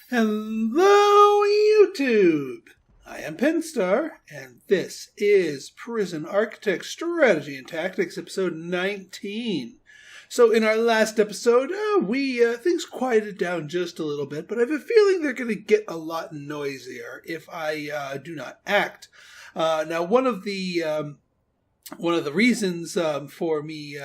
Hello, YouTube! I am Pinstar, and this is Prison Architect Strategy and Tactics, episode 19. So in our last episode, things quieted down just a little bit, but I have a feeling they're going to get a lot noisier if I do not act. Now, one of the reasons for me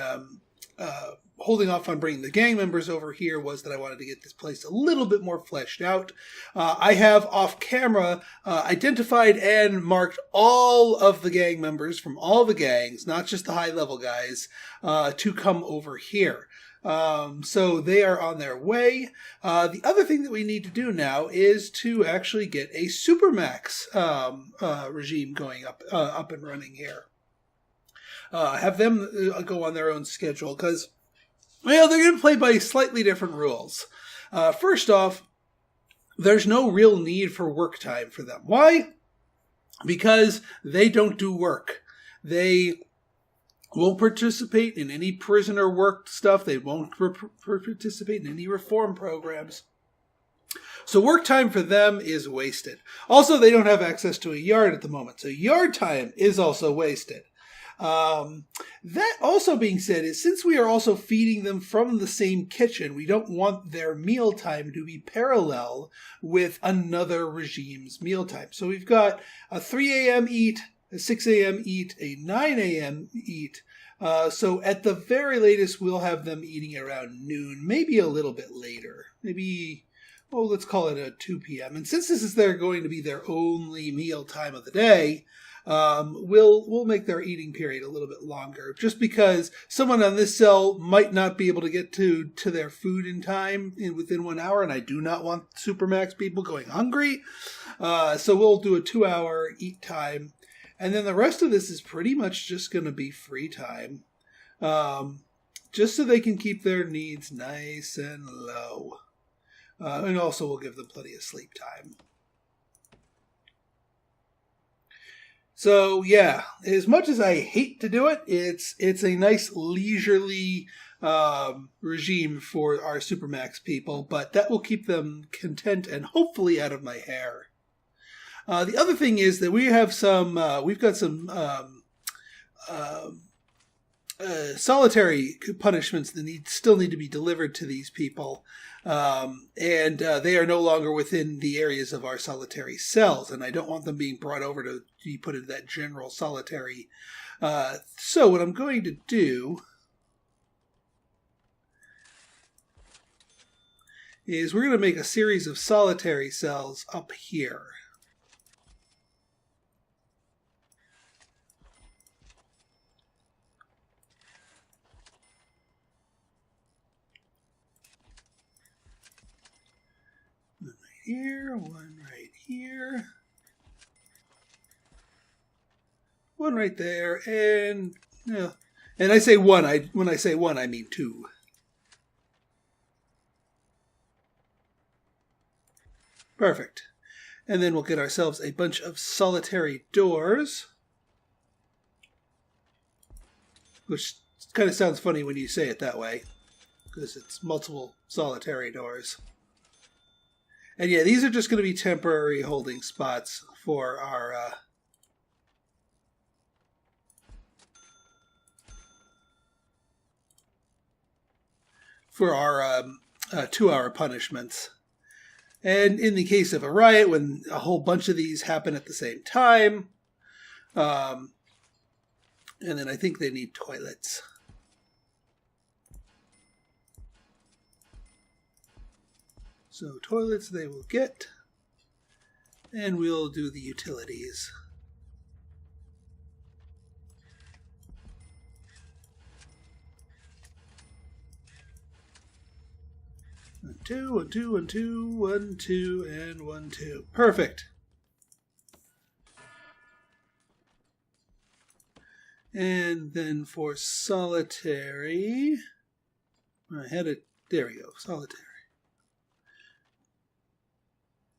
holding off on bringing the gang members over here was that I wanted to get this place a little bit more fleshed out. I have off camera identified and marked all of the gang members from all the gangs, not just the high level guys, to come over here. So they are on their way. The other thing that we need to do now is to actually get a Supermax regime going up and running here. Have them go on their own schedule, because they're going to play by slightly different rules. First off, there's no real need for work time for them. Why? Because they don't do work. They won't participate in any prisoner work stuff. They won't participate in any reform programs. So work time for them is wasted. Also, they don't have access to a yard at the moment, so yard time is also wasted. That also being said, is since we are also feeding them from the same kitchen, we don't want their mealtime to be parallel with another regime's mealtime. So we've got a 3 a.m. eat, a 6 a.m. eat, a 9 a.m. eat. So at the very latest, we'll have them eating around noon, maybe a little bit later. Maybe, let's call it a 2 p.m. And since this is going to be their only meal time of the day, we'll make their eating period a little bit longer, just because someone on this cell might not be able to get to their food in time within 1 hour, and I do not want Supermax people going hungry. So we'll do a 2-hour eat time, and then the rest of this is pretty much just going to be free time, just so they can keep their needs nice and low. And also we'll give them plenty of sleep time. So yeah, as much as I hate to do it, it's a nice leisurely regime for our Supermax people, but that will keep them content and hopefully out of my hair. The other thing is that we've got some solitary punishments that still need to be delivered to these people. And they are no longer within the areas of our solitary cells, and I don't want them being brought over to be put into that general solitary. So what I'm going to do is we're going to make a series of solitary cells up here. Here, one right here, one right there, and I say one. When I say one, I mean two. Perfect. And then we'll get ourselves a bunch of solitary doors, which kind of sounds funny when you say it that way, because it's multiple solitary doors. And yeah, these are just going to be temporary holding spots for our 2-hour punishments. And in the case of a riot, when a whole bunch of these happen at the same time, and then I think they need toilets. So toilets they will get, and we'll do the utilities. One, two, 1, 2, 1, 2, 1, 2, and 1, 2. Perfect. And then for solitary, I had it, there we go, solitary.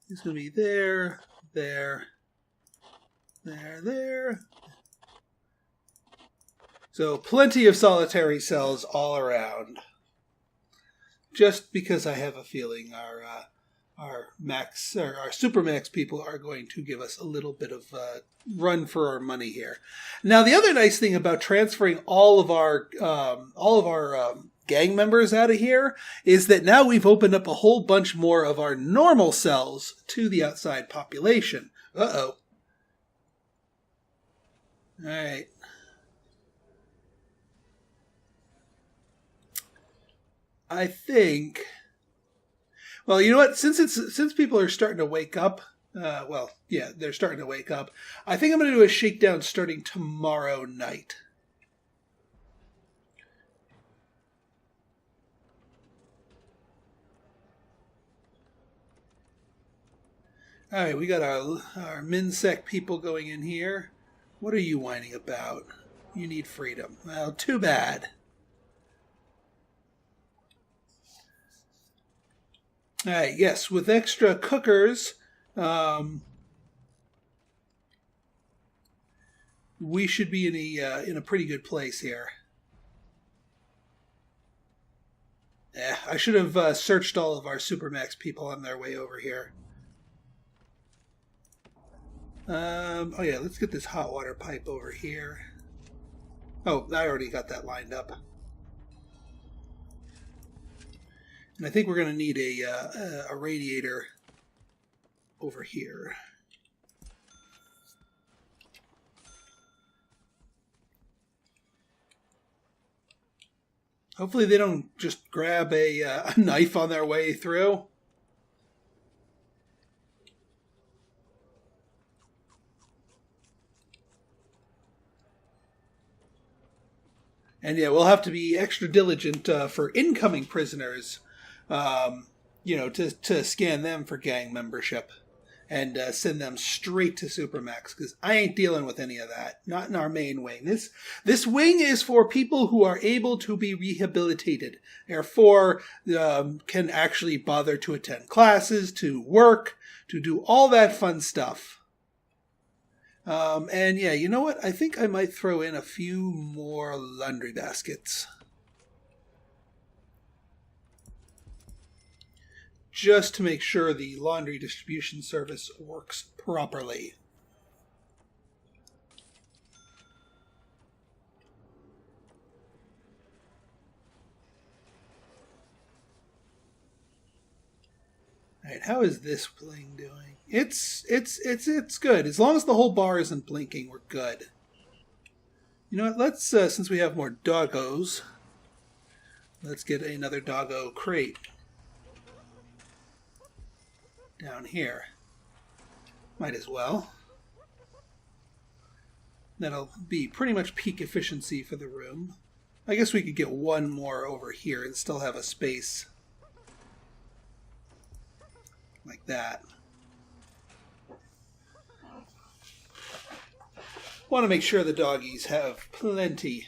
It's going to be there, there, there, there. So plenty of solitary cells all around. Just because I have a feeling our max or our Supermax people are going to give us a little bit of run for our money here. Now, the other nice thing about transferring all of our gang members out of here is that now we've opened up a whole bunch more of our normal cells to the outside population. Uh-oh. All right. I think... Well, you know what? Since people are starting to wake up, they're starting to wake up. I think I'm going to do a shakedown starting tomorrow night. All right, we got our MinSec people going in here. What are you whining about? You need freedom. Well, too bad. All right, yes, with extra cookers, we should be in a pretty good place here. I should have searched all of our Supermax people on their way over here. Oh yeah, let's get this hot water pipe over here. Oh, I already got that lined up. And I think we're going to need a radiator over here. Hopefully they don't just grab a knife on their way through. And yeah, we'll have to be extra diligent for incoming prisoners. To scan them for gang membership and send them straight to Supermax, because I ain't dealing with any of that. Not in our main wing. This wing is for people who are able to be rehabilitated, therefore can actually bother to attend classes, to work, to do all that fun stuff. And yeah, you know what? I think I might throw in a few more laundry baskets. Just to make sure the laundry distribution service works properly. All right, how is this thing doing? It's good. As long as the whole bar isn't blinking, we're good. You know what? Let's since we have more doggos, let's get another doggo crate down here. Might as well. That'll be pretty much peak efficiency for the room. I guess we could get one more over here and still have a space like that. Want to make sure the doggies have plenty.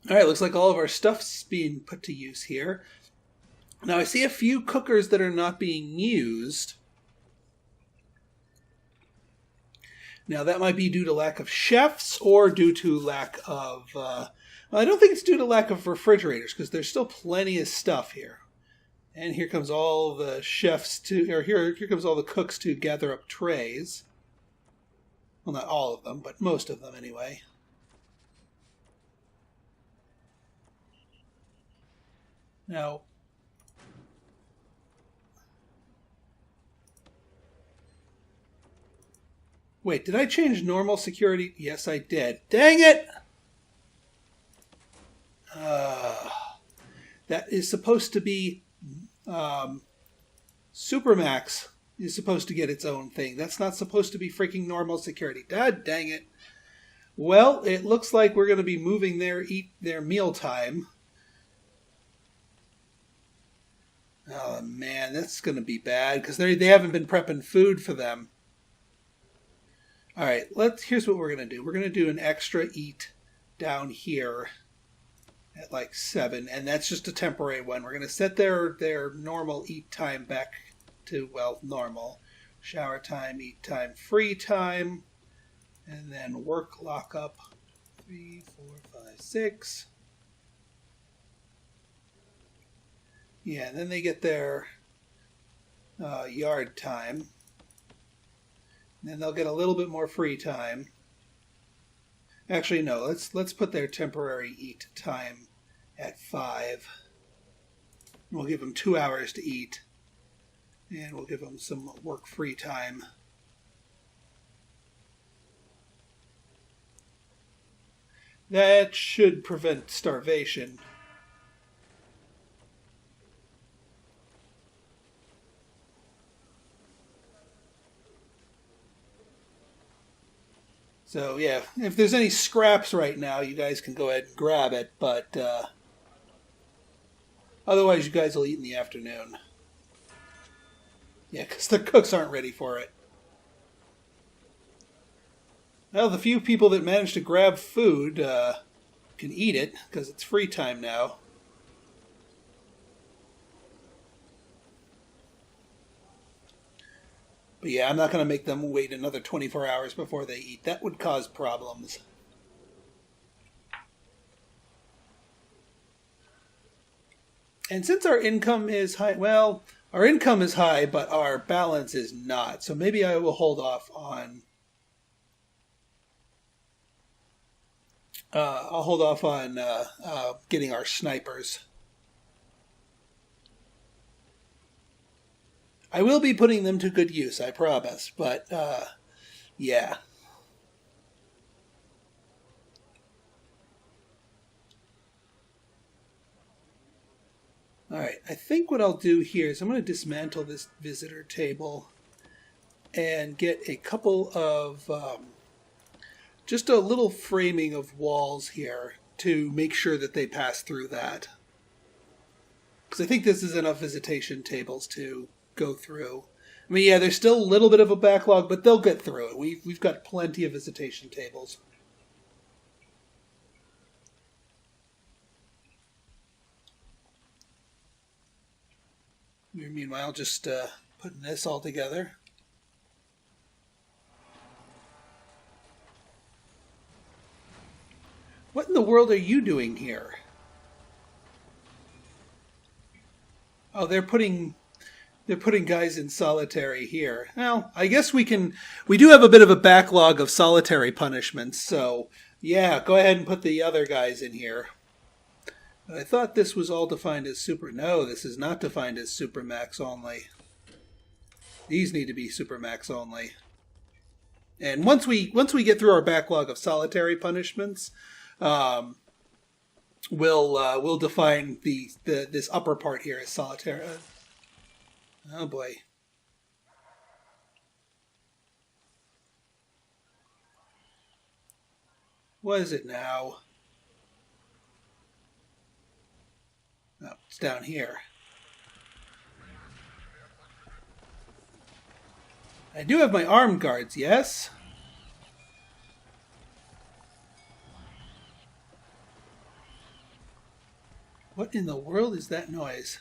All right, looks like all of our stuff's being put to use here. Now I see a few cookers that are not being used. Now that might be due to lack of chefs or due to lack of... well, I don't think it's due to lack of refrigerators, because there's still plenty of stuff here. And here comes all the chefs here comes all the cooks to gather up trays. Well, not all of them, but most of them anyway. Now, wait, did I change normal security? Yes, I did. Dang it! That is supposed to be... Supermax is supposed to get its own thing. That's not supposed to be freaking normal security. God dang it. Well, it looks like we're going to be moving eat their meal time. Oh man, that's going to be bad because they haven't been prepping food for them. All right, here's what we're going to do. We're going to do an extra eat down here at like 7, and that's just a temporary one. We're going to set their normal eat time back to, well, normal. Shower time, eat time, free time, and then work lockup 3, 4, 5, 6. Yeah, and then they get their yard time. And then they'll get a little bit more free time. Actually, no. Let's put their temporary eat time at 5. We'll give them 2 hours to eat, and we'll give them some work free time. That should prevent starvation. So yeah, if there's any scraps right now, you guys can go ahead and grab it, but otherwise you guys will eat in the afternoon. Yeah, because the cooks aren't ready for it. Well, the few people that manage to grab food can eat it, because it's free time now. But yeah, I'm not going to make them wait another 24 hours before they eat. That would cause problems. And since our income is high, well, our income is high, but our balance is not. So maybe I will hold off on... I'll hold off on getting our snipers. I will be putting them to good use, I promise. But, yeah. Alright, I think what I'll do here is I'm going to dismantle this visitor table and get a couple of... just a little framing of walls here to make sure that they pass through that. Because I think this is enough visitation tables to go through. I mean, yeah, there's still a little bit of a backlog, but they'll get through it. We've got plenty of visitation tables. Meanwhile, just putting this all together. What in the world are you doing here? Oh, they're putting guys in solitary here. Well, I guess we do have a bit of a backlog of solitary punishments, so yeah, go ahead and put the other guys in here. But I thought this was all defined as super. No, this is not defined as Supermax only. These need to be Supermax only. And once we get through our backlog of solitary punishments, we'll define this upper part here as solitary. Oh boy. What is it now? Oh, it's down here. I do have my armed guards, yes? What in the world is that noise?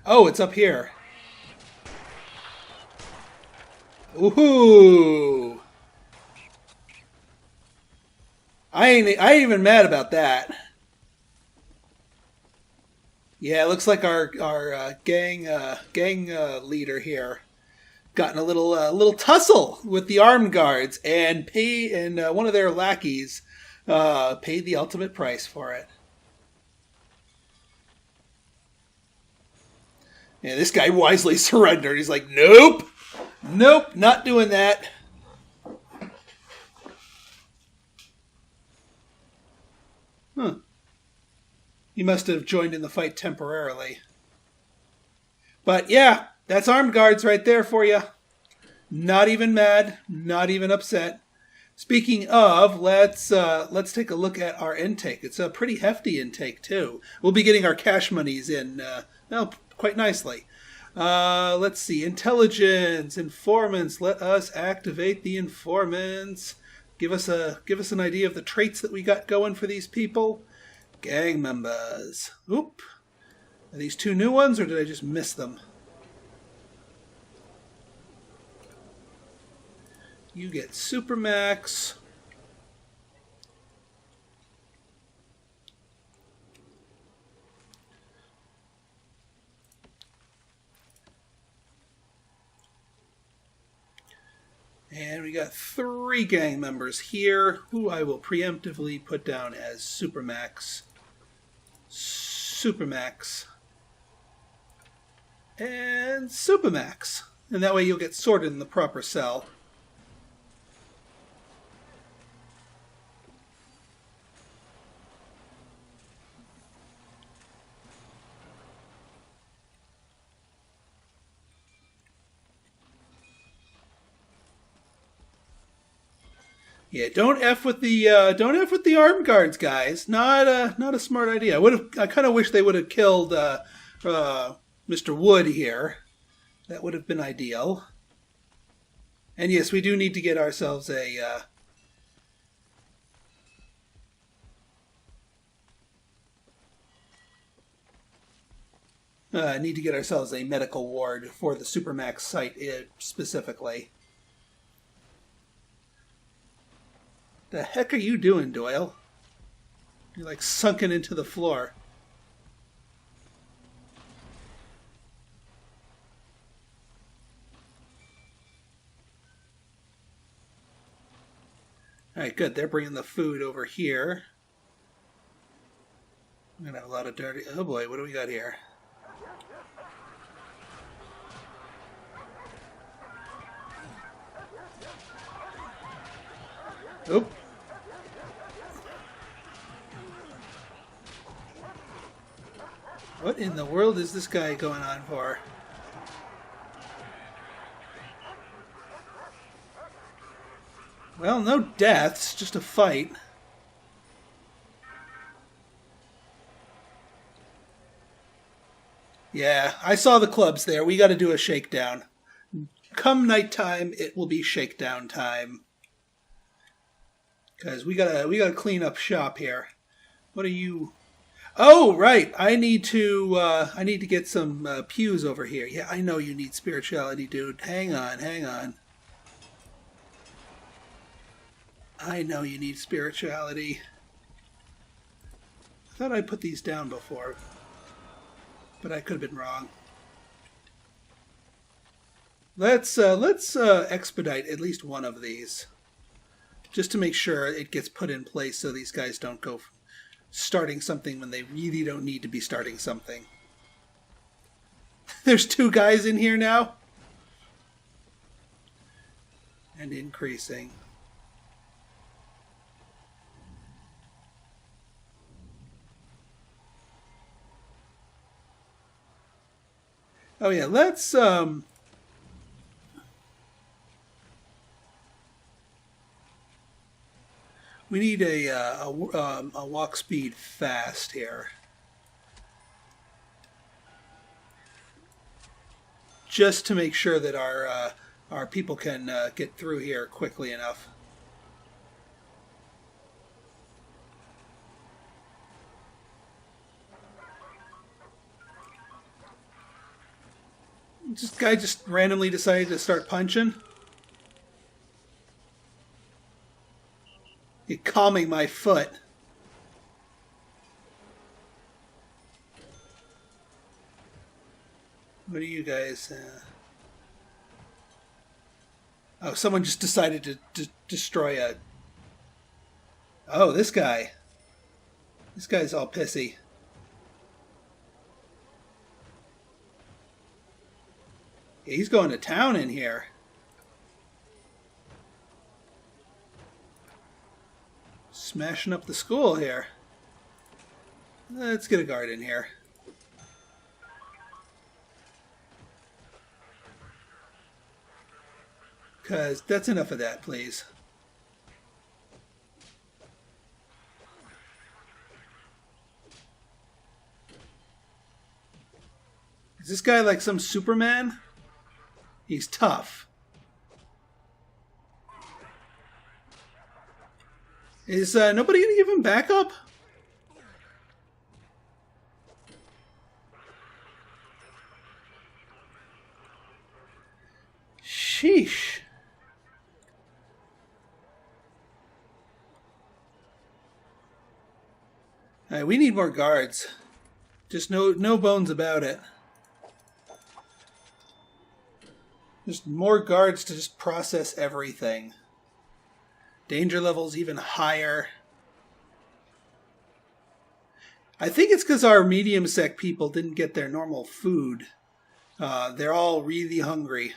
Oh, it's up here. Ooh! I ain't even mad about that. Yeah, it looks like our gang leader here got in a little tussle with the armed guards and one of their lackeys paid the ultimate price for it. Yeah, this guy wisely surrendered. He's like, nope, not doing that. Huh. He must have joined in the fight temporarily. But yeah, that's armed guards right there for you. Not even mad, not even upset. Speaking of, let's take a look at our intake. It's a pretty hefty intake too. We'll be getting our cash monies in quite nicely. Let's see, intelligence, informants. Let us activate the informants. Give us an idea of the traits that we got going for these people. Gang members. Oop. Are these two new ones, or did I just miss them? You get Supermax. And we got 3 gang members here, who I will preemptively put down as Supermax. Supermax. And Supermax. And that way you'll get sorted in the proper cell. Yeah, don't f with the armed guards, guys. Not a smart idea. I kind of wish they would have killed Mr. Wood here. That would have been ideal. And yes, we do need to get ourselves a medical ward for the Supermax site specifically. The heck are you doing, Doyle? You're like sunken into the floor. Alright, good. They're bringing the food over here. I'm going to have a lot of dirty... Oh boy, what do we got here? Oop. What in the world is this guy going on for? Well, no deaths, just a fight. Yeah, I saw the clubs there. We got to do a shakedown. Come nighttime, it will be shakedown time. Because we gotta clean up shop here. What are you? Oh, right. I need to get some pews over here. Yeah, I know you need spirituality, dude. Hang on. I know you need spirituality. I thought I put these down before, but I could have been wrong. Let's expedite at least one of these, just to make sure it gets put in place so these guys don't go starting something when they really don't need to be starting something. There's 2 guys in here now. And increasing. Oh yeah, let's we need a walk speed fast here. Just to make sure that our people can get through here quickly enough. This guy just randomly decided to start punching. You're calming my foot. What are you guys? Oh, someone just decided to destroy a... Oh, this guy. This guy's all pissy. Yeah, he's going to town in here. Smashing up the school here. Let's get a guard in here. Because that's enough of that, please. Is this guy like some Superman? He's tough. Is nobody going to give him backup? Sheesh. All right, we need more guards. Just no bones about it. Just more guards to just process everything. Danger levels even higher. I think it's because our medium sec people didn't get their normal food. They're all really hungry.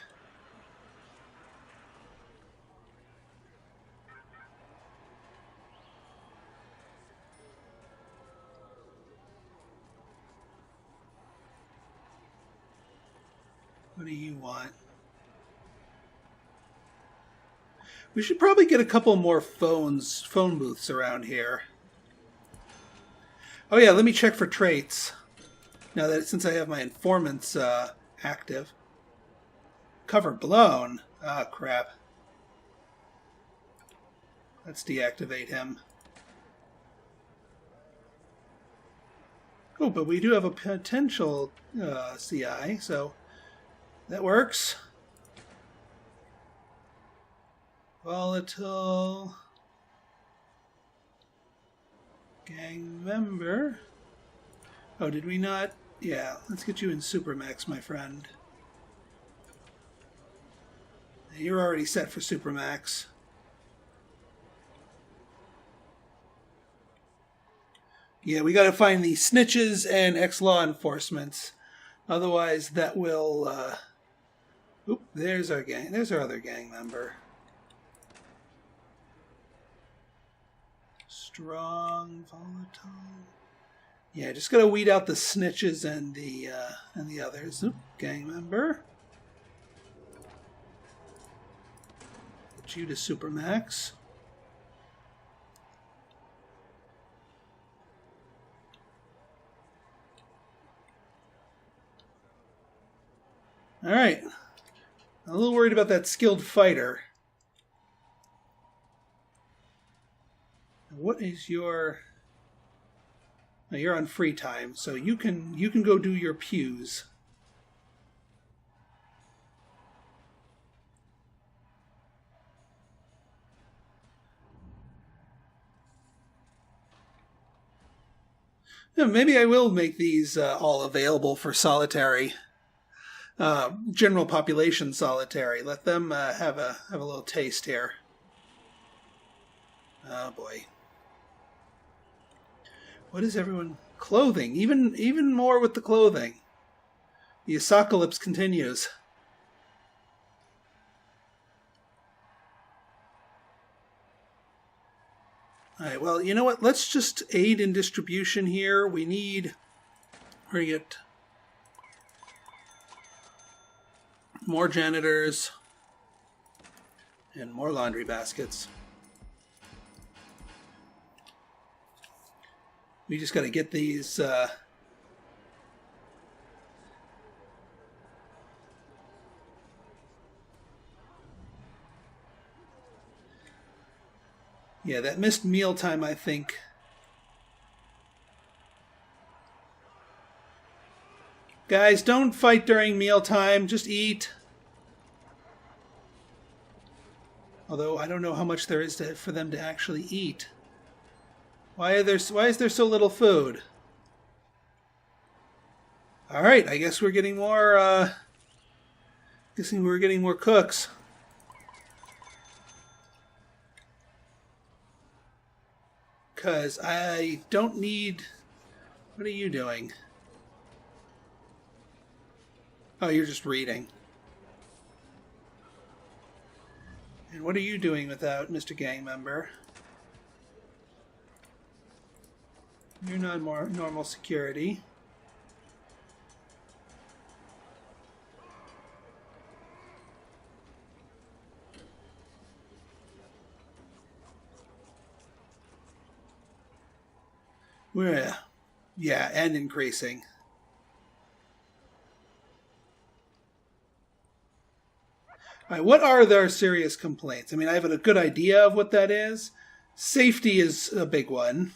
What do you want? We should probably get a couple more phone booths around here. Oh yeah, let me check for traits. Now that since I have my informants active. Cover blown. Ah, crap. Let's deactivate him. Oh, but we do have a potential CI, so that works. Volatile. Gang member. Oh, did we not? Yeah, let's get you in Supermax, my friend. You're already set for Supermax. Yeah, we got to find the snitches and ex-law enforcements. Otherwise, that will... Oop, there's our gang. There's our other gang member. Strong, volatile. Yeah, just got to weed out the snitches and the others. Oop, gang member. Put you to Supermax. All right. I'm a little worried about that skilled fighter. What is your... Now you're on free time, so you can go do your pews. Yeah, maybe I will make these all available for solitary. General population solitary. Let them have a little taste here. Oh boy. What is everyone? Clothing. Even more with the clothing. The apocalypse continues. Alright, well, you know what? Let's just aid in distribution here. We need... We're going to get more janitors and more laundry baskets. We just got to get these... Yeah, that missed mealtime, I think. Guys, don't fight during mealtime. Just eat. Although, I don't know how much there is for them to actually eat. Why is there so little food? Alright, I guess we're getting more, guessing we're getting more cooks. Because I don't need... What are you doing? Oh, you're just reading. And what are you doing without Mr. Gang Member? You're not more normal security. Where? Yeah, and increasing. All right, what are their serious complaints? I mean, I have a good idea of what that is. Safety is a big one,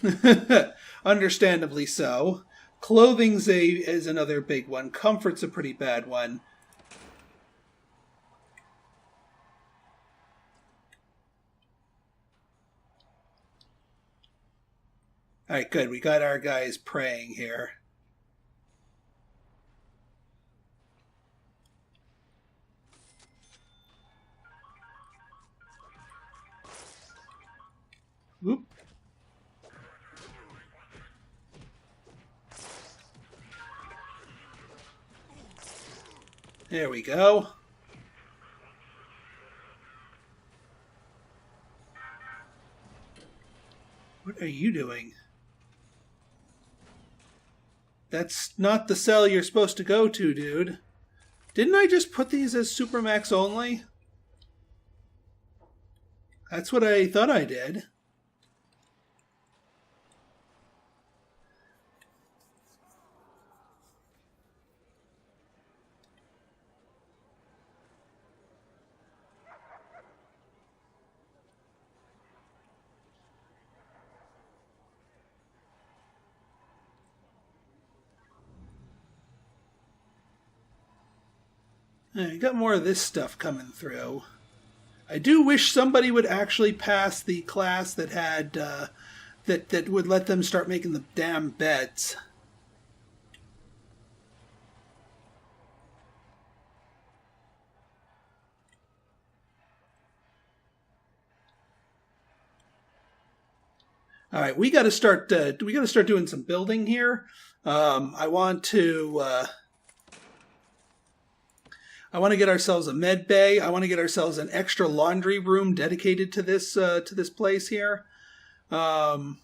understandably so. Clothing's is another big one. Comfort's a pretty bad one. All right, good. We got our guys praying here. Whoop. There we go. What are you doing? That's not the cell you're supposed to go to, dude. Didn't I just put these as Supermax only? That's what I thought I did. I got more of this stuff coming through. I do wish somebody would actually pass the class that had that would let them start making the damn beds. All right, we got to start. We got to start doing some building here. I want to get ourselves a med bay. I want to get ourselves an extra laundry room dedicated to this place here. Yeah.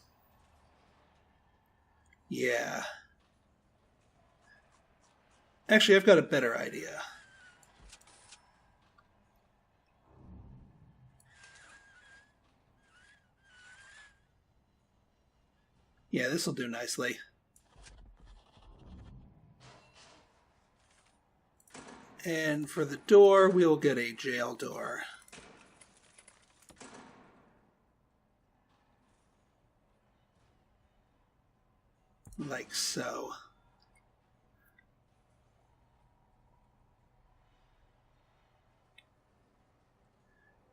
Actually, I've got a better idea. Yeah, this will do nicely. And for the door, we'll get a jail door. Like so.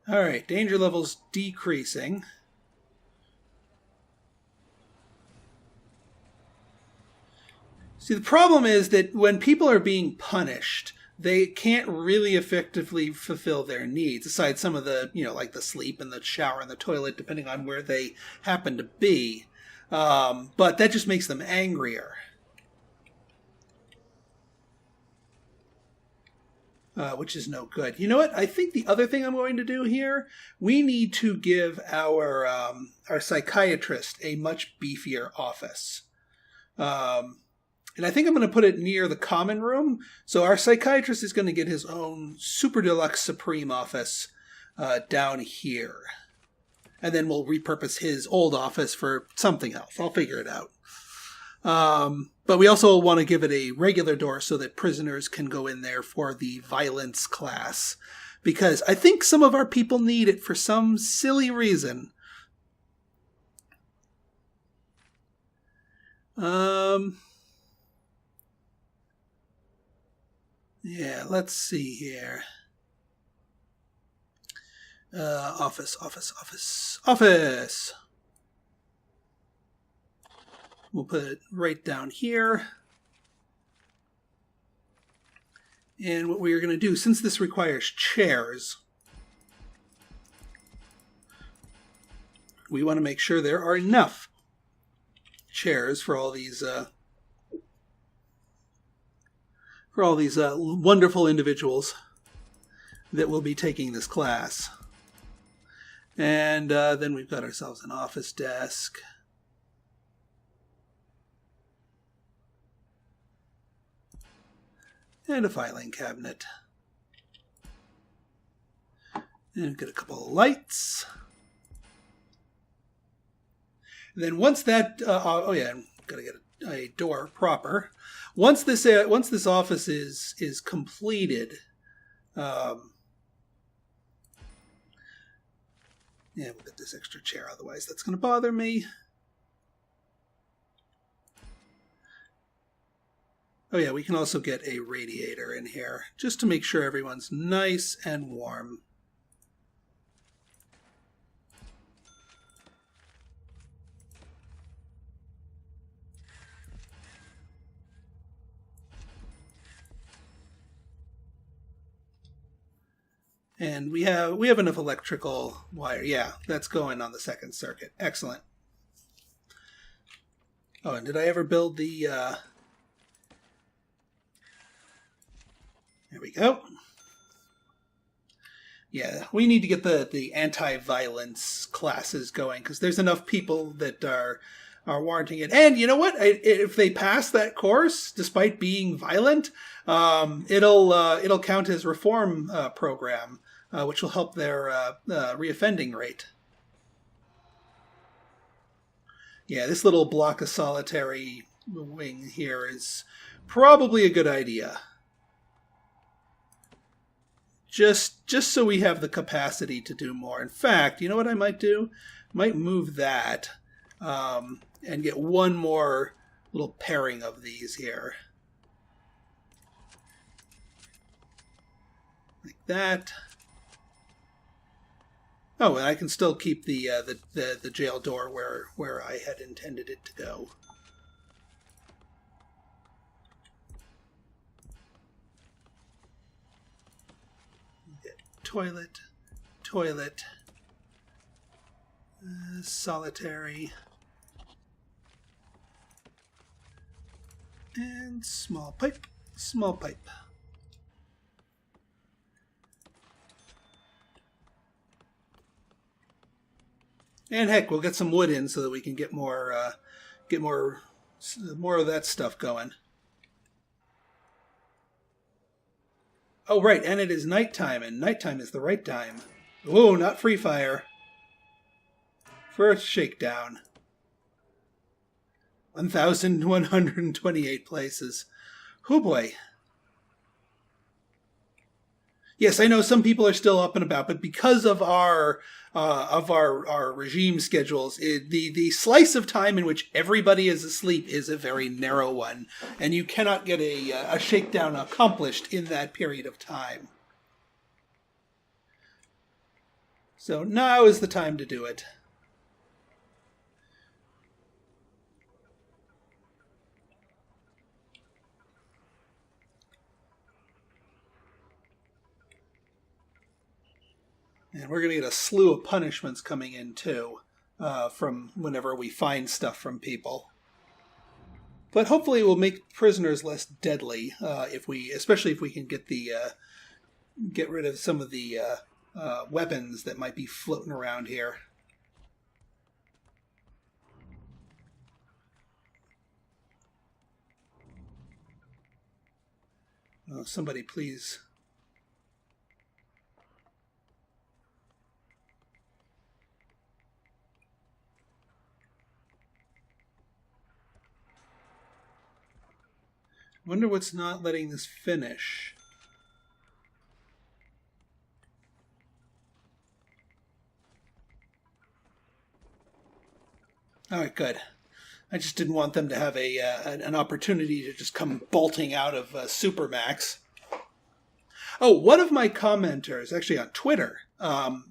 All right, danger level's decreasing. See, the problem is that when people are being punished, they can't really effectively fulfill their needs, aside some of the, like the sleep and the shower and the toilet, depending on where they happen to be. But that just makes them angrier. Which is no good. You know what? I think the other thing I'm going to do here, we need to give our psychiatrist a much beefier office. And I think I'm going to put it near the common room. So our psychiatrist is going to get his own super deluxe supreme office down here. And then we'll repurpose his old office for something else. I'll figure it out. But we also want to give it a regular door so that prisoners can go in there for the violence class. Because I think some of our people need it for some silly reason. Yeah, let's see here. Office. We'll put it right down here. And what we are going to do, since this requires chairs, we want to make sure there are enough chairs for all these wonderful individuals that will be taking this class. And then we've got ourselves an office desk. And a filing cabinet. And get a couple of lights. And then once that, I'm gonna get a door proper. Once this office is completed, we'll get this extra chair. Otherwise, that's going to bother me. Oh yeah, we can also get a radiator in here just to make sure everyone's nice and warm. And we have enough electrical wire. Yeah, that's going on the second circuit. Excellent. Oh, and did I ever build the... There we go. Yeah, we need to get the anti-violence classes going, because there's enough people that are warranting it. And you know what? If they pass that course, despite being violent, it'll count as reform program, which will help their reoffending rate. Yeah, this little block of solitary wing here is probably a good idea. Just so we have the capacity to do more. In fact, you know what I might do? Might move that and get one more little pairing of these here. Like that. Oh, and I can still keep the jail door where I had intended it to go. Toilet, solitary, and small pipe. And heck, we'll get some wood in so that we can get more of that stuff going. Oh, right, and it is nighttime, and nighttime is the right time. Oh, not free fire. First Shakedown. 1,128 places. Oh boy. Yes, I know some people are still up and about, but because of our regime schedules, the slice of time in which everybody is asleep is a very narrow one, and you cannot get a shakedown accomplished in that period of time. So now is the time to do it. And we're going to get a slew of punishments coming in, too, from whenever we find stuff from people. But hopefully we'll make prisoners less deadly, especially if we can get rid of some of the weapons that might be floating around here. Oh, somebody please... Wonder what's not letting this finish. All right, good. I just didn't want them to have an opportunity to just come bolting out of Supermax. Oh, one of my commenters, actually on Twitter,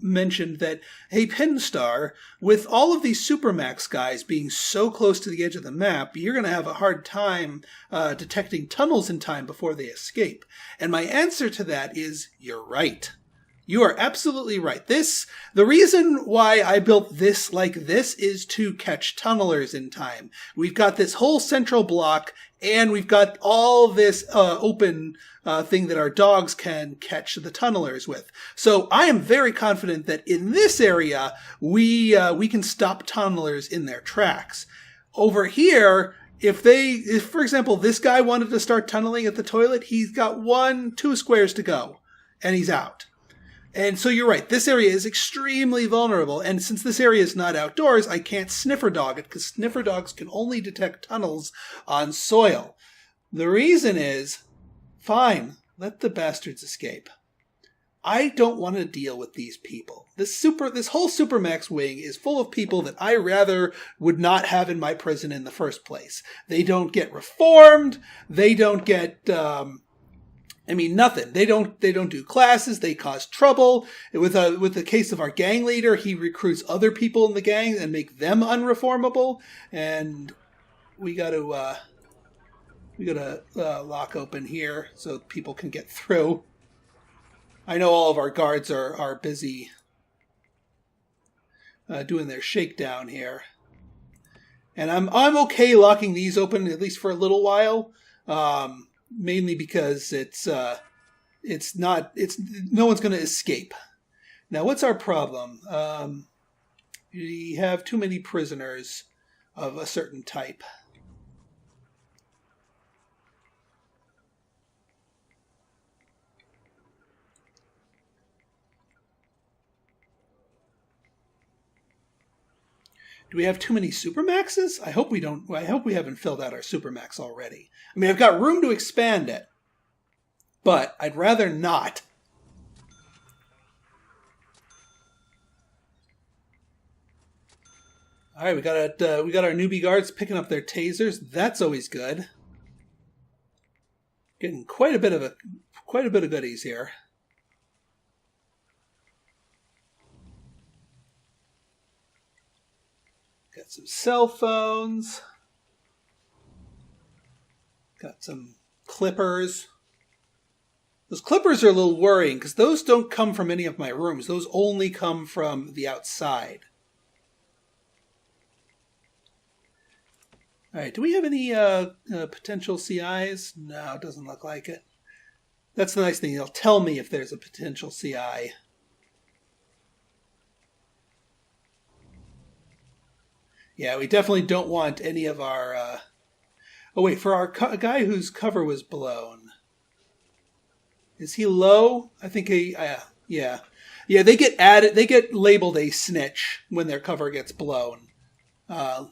mentioned that, hey, Pinstar, with all of these Supermax guys being so close to the edge of the map, you're going to have a hard time detecting tunnels in time before they escape. And my answer to that is, you're right. You are absolutely right. The reason why I built this like this is to catch tunnelers in time. We've got this whole central block, and we've got all this open thing that our dogs can catch the tunnelers with. So I am very confident that in this area, we can stop tunnelers in their tracks. Over here, if for example, this guy wanted to start tunneling at the toilet, he's got 2 squares to go, and he's out. And so you're right, this area is extremely vulnerable, and since this area is not outdoors, I can't sniffer dog it, because sniffer dogs can only detect tunnels on soil. The reason is, fine, let the bastards escape. I don't want to deal with these people. This whole Supermax wing is full of people that I rather would not have in my prison in the first place. They don't get reformed, they don't get... nothing. They don't do classes. They cause trouble. With the case of our gang leader, he recruits other people in the gang and make them unreformable. And we got to lock open here so people can get through. I know all of our guards are busy doing their shakedown here. And I'm okay locking these open, at least for a little while. Mainly because no one's going to escape. Now, what's our problem? We have too many prisoners of a certain type. Do we have too many Supermaxes? I hope we don't. I hope we haven't filled out our Supermax already. I mean, I've got room to expand it, but I'd rather not. All right, we got our newbie guards picking up their tasers. That's always good. Getting quite a bit of goodies here. Got some cell phones. Got some clippers. Those clippers are a little worrying because those don't come from any of my rooms. Those only come from the outside. All right, do we have any potential CIs? No, it doesn't look like it. That's the nice thing. It'll tell me if there's a potential CI. Yeah, we definitely don't want any of our... Oh, wait, for our guy whose cover was blown. Is he low? I think he... yeah. Yeah, they get added. They get labeled a snitch when their cover gets blown.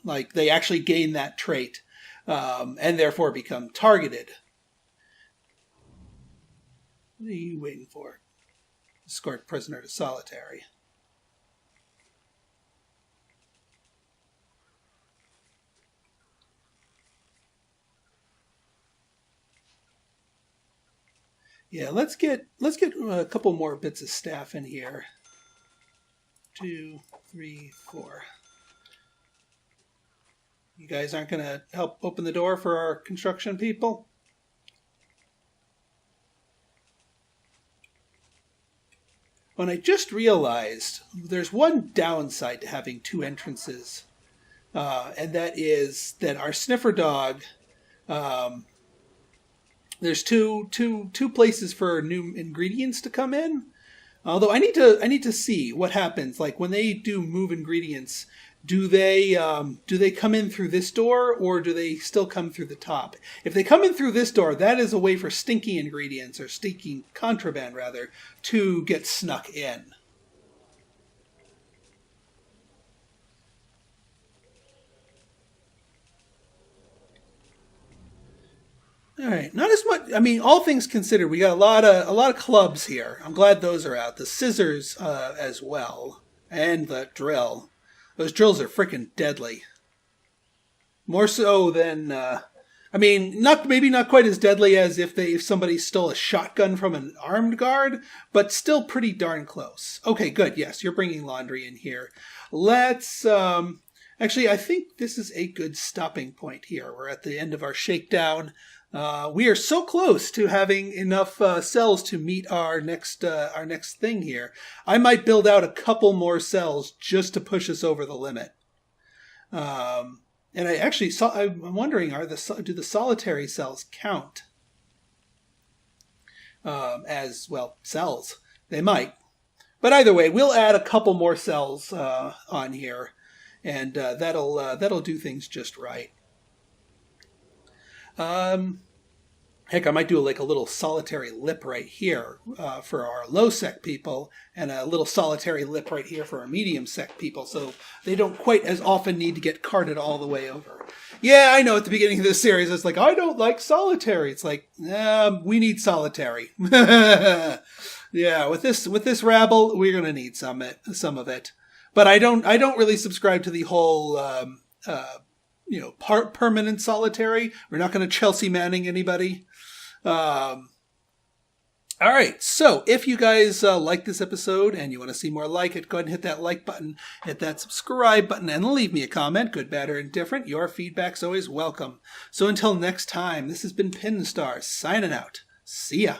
Like, they actually gain that trait, and therefore become targeted. What are you waiting for? Escort prisoner to solitary. Yeah, let's get a couple more bits of staff in here. 2, 3, 4. You guys aren't going to help open the door for our construction people? When I just realized there's one downside to having 2 entrances, and that is that our sniffer dog, there's two places for new ingredients to come in. Although I need to see what happens. Like when they do move ingredients, do they come in through this door or do they still come through the top? If they come in through this door, that is a way for stinky ingredients or stinky contraband rather to get snuck in. All right, not as much. I mean, all things considered, we got a lot of clubs here. I'm glad those are out. The scissors as well, and the drill. Those drills are freaking deadly. More so than, I mean, maybe not quite as deadly as if somebody stole a shotgun from an armed guard, but still pretty darn close. Okay, good. Yes, you're bringing laundry in here. Let's. Actually, I think this is a good stopping point here. We're at the end of our shakedown. We are so close to having enough cells to meet our next thing here. I might build out a couple more cells just to push us over the limit. And I actually I'm wondering, do the solitary cells count as well cells? They might, but either way, we'll add a couple more cells on here, and that'll do things just right. Heck, I might do like a little solitary lip right here for our low sec people, and a little solitary lip right here for our medium sec people, so they don't quite as often need to get carted all the way over. Yeah, I know at the beginning of this series, it's like, I don't like solitary. It's like, we need solitary. Yeah, with this rabble, we're gonna need some of it. But I don't really subscribe to the whole permanent solitary. We're not going to Chelsea Manning anybody. All right. So if you guys like this episode and you want to see more like it, go ahead and hit that like button, hit that subscribe button, and leave me a comment, good, bad, or indifferent. Your feedback's always welcome. So until next time, this has been Pinstar signing out. See ya.